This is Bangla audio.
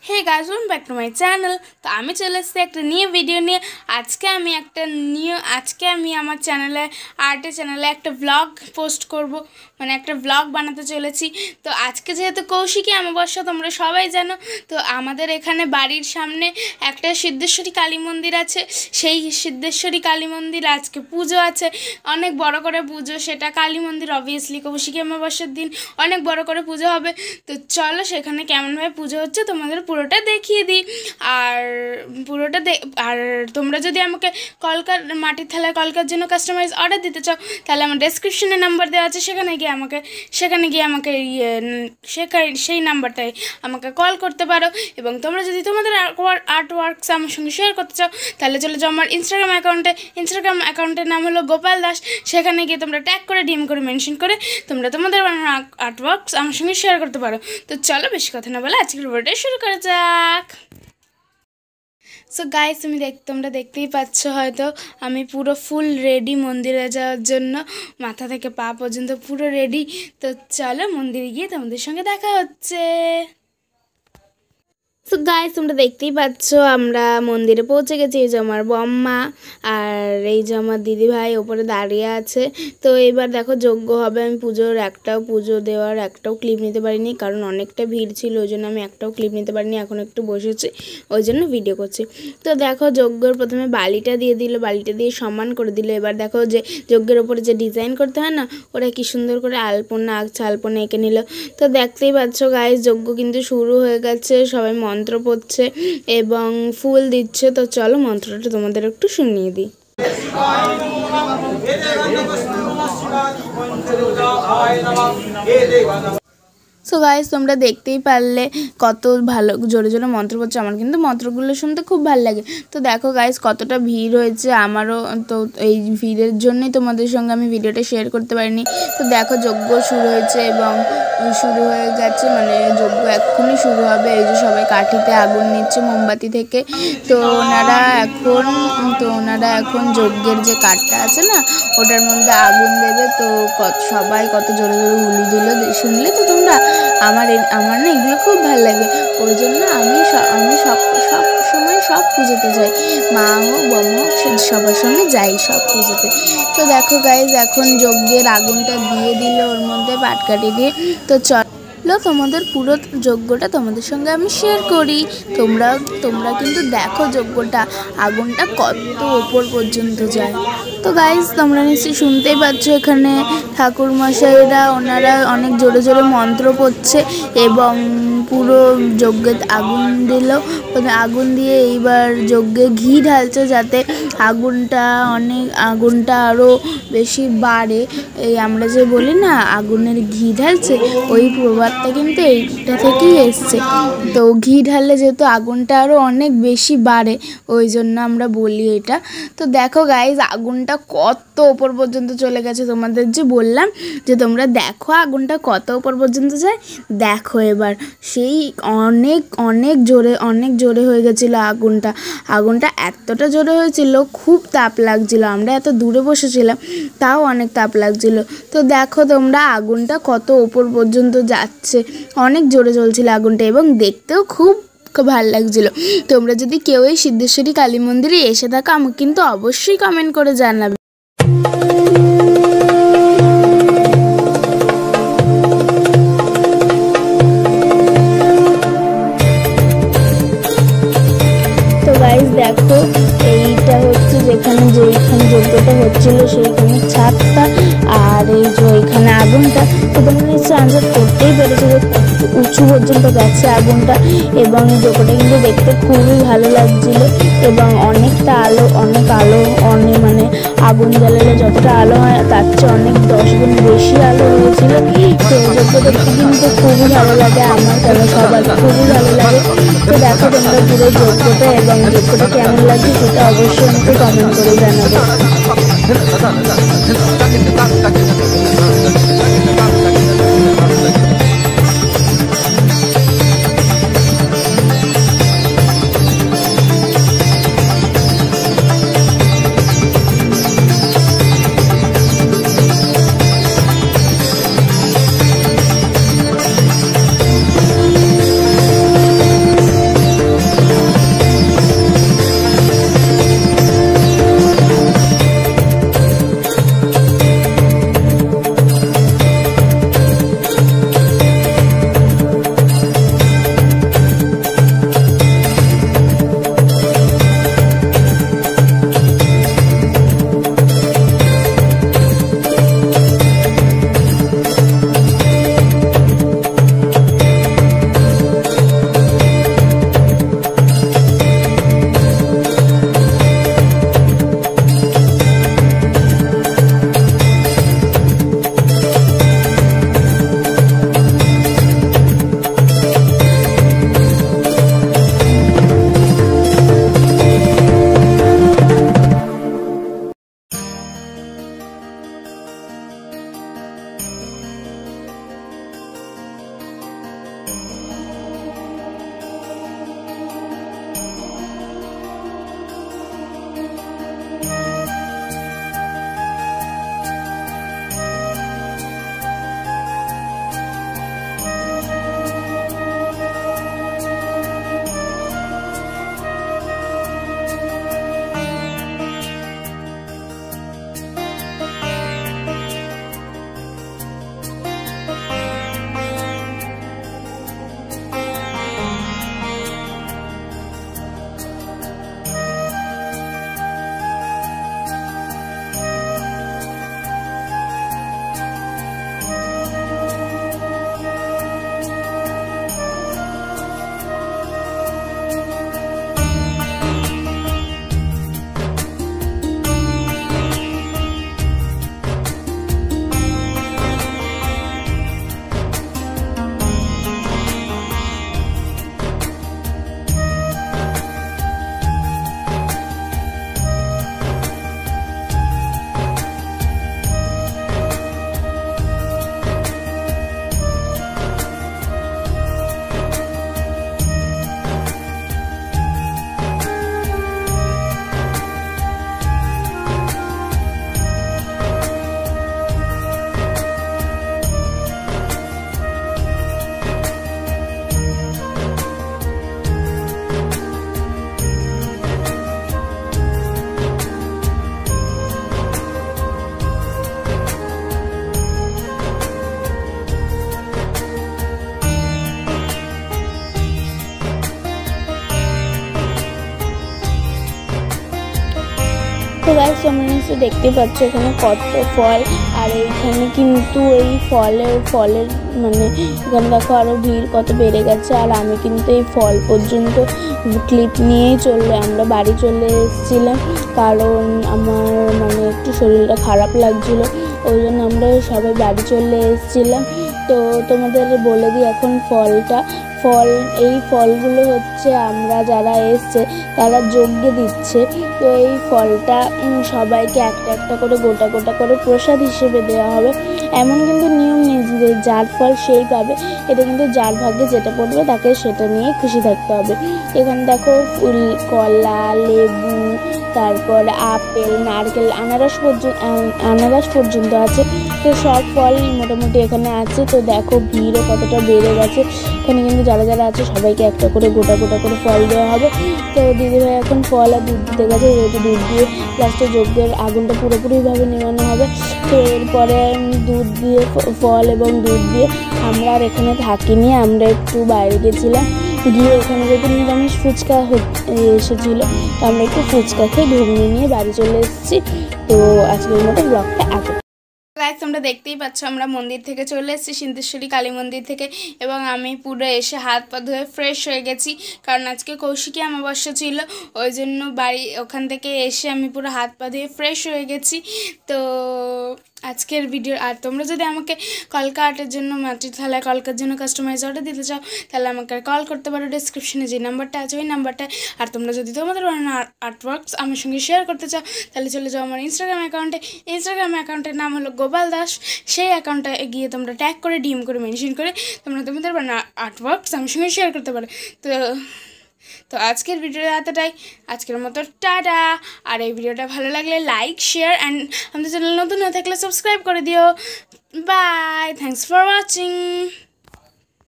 Hey guys welcome back to my channel. तो आमी चले एसेছি একটা নিউ ভিডিও নিয়ে। আজকে আমি আমার চ্যানেলে আর্টের চ্যানেলে একটা ব্লগ পোস্ট করব, মানে একটা ব্লগ বানাতে চলেছি। তো আজকে যেহেতু কৌশিকী অমাবস্যা তোমরা সবাই জানো, তো আমাদের এখানে বাড়ির সামনে একটা সিদ্ধেশ্বরী কালী মন্দির আছে। সেই সিদ্ধেশ্বরী কালী মন্দির আজকে পুজো আছে, অনেক বড় করে পুজো। সেটা কালী মন্দির অবভিয়াসলি কৌশিকী অমাবস্যার দিন অনেক বড় করে পুজো হবে। তো চলো সেখানে কেমনভাবে পুজো হচ্ছে তোমাদের পুরোটা দেখিয়ে দিই। আর তোমরা যদি আমাকে কলকার মাটির থালায় কলকার জন্য কাস্টমাইজ অর্ডার দিতে চাও তাহলে আমার ডেসক্রিপশনে নাম্বার দেওয়া আছে, সেখানে গিয়ে আমাকে সেই নাম্বারটায় আমাকে কল করতে পারো। এবং তোমরা যদি তোমাদের আর্ট ওয়ার্কস আমার সঙ্গে শেয়ার করতে চাও তাহলে চলে যাও আমার ইনস্টাগ্রাম অ্যাকাউন্টের নাম হলো গোপাল দাস। সেখানে গিয়ে তোমরা ট্যাগ করে ডিএম করে মেনশন করে তোমরা তোমাদের আর্ট ওয়ার্কস আমার সঙ্গে শেয়ার করতে পারো। তো চলো বেশি কথা না বলে আজকের ভিডিওটা শুরু করা যাক। সো গাইস তোমরা দেখতেই পাচ্ছ হয়তো আমি পুরো ফুল রেডি মন্দিরে যাওয়ার জন্য, মাথা থেকে পা পর্যন্ত পুরো রেডি। তো চলো মন্দিরে গিয়ে তোমাদের সঙ্গে দেখা হচ্ছে। সো গাইস তোমরা দেখতেই পাচ্ছ আমরা মন্দিরে পৌঁছে গেছি। এই যে আমার বম্মা আর এই যে আমার দিদিভাই ওপরে দাঁড়িয়ে আছে। তো এবার দেখো যজ্ঞ হবে। আমি পুজো দেওয়ার একটাও ক্লিপ নিতে পারিনি, কারণ অনেকটা ভিড় ছিল, ওই জন্য আমি একটাও ক্লিপ নিতে পারিনি। এখন একটু বসেছি ওই জন্য ভিডিও করছি। তো দেখো যজ্ঞর প্রথমে বালিটা দিয়ে দিল, বালিটা দিয়ে সমান করে দিল। এবার দেখো যে যজ্ঞের ওপরে যে ডিজাইন করতে হয় না, ওরা কি সুন্দর করে আলপনা এঁকে নিল। তো দেখতেই পাচ্ছ গাইস যজ্ঞ কিন্তু শুরু হয়ে গেছে, সবাই মন্ত্র পড়ছে এবং ফুল দিচ্ছে। তো চলো মন্ত্রটা তোমাদের একটু শুনিয়ে দিই। সো গাইস তোমরা দেখতেই পারলে কত ভালো জোরে জোরে মন্ত্র পড়ছে। আমার কিন্তু মন্ত্রগুলো শুনতে খুব ভালো লাগে। তো দেখো গাইস কতটা ভিড় হয়েছে, আমারও তো এই ভিড়ের জন্যই তোমাদের সঙ্গে আমি ভিডিওটা শেয়ার করতে পারিনি। তো দেখো যজ্ঞ শুরু হয়েছে এবং শুরু হয়ে গেছে, মানে যজ্ঞ এক্ষুনি শুরু হবে। এই যে সবাই কাঠিতে আগুন নিচ্ছে মোমবাতি থেকে। তো ওনারা এখন যজ্ঞের যে কাঠটা আছে না, ওটার মধ্যে আগুন দেবে। তো সবাই কত জোরে জোরে উলি দিল, শুনলে তো তোমরা। আমার না এগুলো খুব ভালো লাগে, ওই জন্য আমি সব সময় সব পুজোতে যাই, মা হোক বম্মা হোক সবার সঙ্গে যাই সব পুজোতে। তো দেখো গাইজ এখন যজ্ঞের আগুনটা দিয়ে দিল ওর মধ্যে পাটকাঠি দিয়ে। তো তোমাদের পুরো যজ্ঞটা তোমাদের সঙ্গে আমি শেয়ার করি। তোমরা কিন্তু দেখো যজ্ঞটা আগুনটা কত ওপর পর্যন্ত যায়। তো গাইজ তোমরা নিশ্চয়ই শুনতেই পাচ্ছ এখানে ঠাকুর মশাইরা ওনারা অনেক জোরে জোরে মন্ত্র পড়ছে এবং পুরো যজ্ঞে আগুন দিল। আগুন দিয়ে এইবার যজ্ঞে ঘি ঢালছে যাতে আগুনটা আরও বেশি বাড়ে। এই আমরা যে বলি না আগুনের ঘি ঢালছে, ওই প্রবাদটা কিন্তু এইটা থেকেই এসছে। তো ঘি ঢাললে যেহেতু আগুনটা আরও অনেক বেশি বাড়ে, ওই জন্য আমরা বলি এটা। তো দেখো গাইজ আগুনটা কত ওপর পর্যন্ত চলে গেছে। তোমাদের যে বললাম যে তোমরা দেখো আগুনটা কত ওপর পর্যন্ত যায়, দেখো এবার সেই অনেক জোরে হয়ে গেছিলো আগুনটা এতটা জোরে হয়েছিল, খুব তাপ লাগছিল। আমরা এত দূরে বসেছিলাম তাও অনেক তাপ লাগছিল। তো দেখো তোমরা আগুনটা কত ওপর পর্যন্ত যাচ্ছে, অনেক জোরে চলছিল আগুনটা এবং দেখতেও খুব ভালো লাগছিল। তোমরা যদি কেউ এই সিদ্ধেশ্বরী কালী মন্দিরে এসে থাকো আমাকে কিন্তু অবশ্যই কমেন্ট করে জানাবে। তো গাইস দেখো এইটা হচ্ছে যেখানে যজ্ঞটা হচ্ছিল সেইখানে ছাদটা, আর এই যে এখানে আগুনটা। তো তোমরা নিশ্চয়ই আন্দাজ করতেই পেরেছো যে উঁচু পর্যন্ত গেছে আগুনটা এবং যজ্ঞটা কিন্তু দেখতে খুবই ভালো লাগছিল এবং অনেক আলো মানে আগুন জ্বালালে যতটা আলো হয় তার চেয়ে অনেক 10 গুণ বেশি আলো হয়েছিল। তো যজ্ঞ দেখতে কিন্তু খুবই ভালো লাগে, আমার কেন সবার খুবই ভালো লাগে। তো দেখো তোমরা পুরো যজ্ঞটা এবং যজ্ঞটা কেমন লাগছে সেটা অবশ্যই আমাকে কমেন্ট করে জানাবে। তো গাইস তোমরা নিশ্চয়ই দেখতে পাচ্ছ এখানে কত ফল, আর এইখানে কিন্তু এই ফলের মানে এখানে দেখো আরও ভিড় কত বেড়ে গেছে। আর আমি কিন্তু এই ফল পর্যন্ত ক্লিপ নিয়েই আমরা বাড়ি চলে এসেছিলাম, কারণ আমার মানে একটু শরীরটা খারাপ লাগছিল, ওই জন্য আমরা সবাই বাড়ি চলে এসেছিলাম। তো তোমাদের বলে দিই এখন এই ফলগুলো হচ্ছে আমরা যারা এসছে তারা যজ্ঞে দিচ্ছে। তো এই ফলটা সবাইকে একটা একটা করে গোটা গোটা করে প্রসাদ হিসেবে দেওয়া হবে, এমন কিন্তু নিয়ম নেই যে যার ফল সেই পাবে, এটা কিন্তু যার ভাগ্যে যেটা পড়বে তাকে সেটা নিয়ে খুশি থাকতে হবে। এখানে দেখো কলা, লেবু, তারপর আপেল, নারকেল, আনারস পর্যন্ত আছে। তো সব ফল মোটামুটি এখানে আছে। তো দেখো ভিড়ও কতটা বেড়ে গেছে, এখানে কিন্তু যারা যারা আছে সবাইকে একটা করে গোটা গোটা করে ফল দেওয়া হবে। তো দিদিভাই এখন ফল আর দুধ দিতে গেছে, যেহেতু দুধ দিয়ে লাস্টে যজ্ঞের আগুনটা পুরোপুরিভাবে নেমানো হবে। তো এরপরে ফল এবং দুধ দিয়ে আমরা আর এখানে থাকিনি, আমরা একটু বাইরে গেছিলাম, গিয়ে ওখানে যেহেতু নিরামিষ ফুচকা এসেছিলো, তো আমরা একটু ফুচকা খেয়ে ঘুমিয়ে নিয়ে বাড়ি চলে এসেছি। তো আজকের মতো ব্লগটা এত। গাইস তোমরা দেখতেই পাচ্ছ আমরা মন্দির থেকে চলে এসেছি, সিদ্ধেশ্বরী কালী মন্দির থেকে, এবং আমি পুরো এসে হাত পা ধুয়ে ফ্রেশ হয়ে গেছি, কারণ আজকে কৌশিকী অমাবস্যা ছিল, ওই জন্য ওখান থেকে এসে আমি পুরো হাত পা ধুয়ে ফ্রেশ হয়ে গেছি। তো আজকের ভিডিও, আর তোমরা যদি আমাকে কলকা আর্টের জন্য মাটির থালায় কলকার জন্য কাস্টমাইজ অর্ডার দিতে চাও তাহলে আমাকে কল করতে পারো, ডিসক্রিপশনে যে নাম্বারটা আছে ওই নাম্বারটায়। আর তোমরা যদি তোমাদের বানানো আর্টওয়ার্কস আমার সঙ্গে শেয়ার করতে চাও তাহলে চলে যাও আমার ইনস্টাগ্রাম অ্যাকাউন্টের নাম হলো গোপাল দাস। সেই অ্যাকাউন্টে গিয়ে তোমরা ট্যাগ করে ডিএম করে মেনশন করে তোমরা তোমাদের বানানো আর্টওয়ার্কস আমার সঙ্গে শেয়ার করতে পারো। তো আজকের ভিডিওটা এতটাই, আজকের মতো টাটা। আর এই ভিডিওটা ভালো লাগলে লাইক, শেয়ার অ্যান্ড আমাদের চ্যানেল নতুন হয়ে থাকলে সাবস্ক্রাইব করে দিও। Bye, thanks for watching.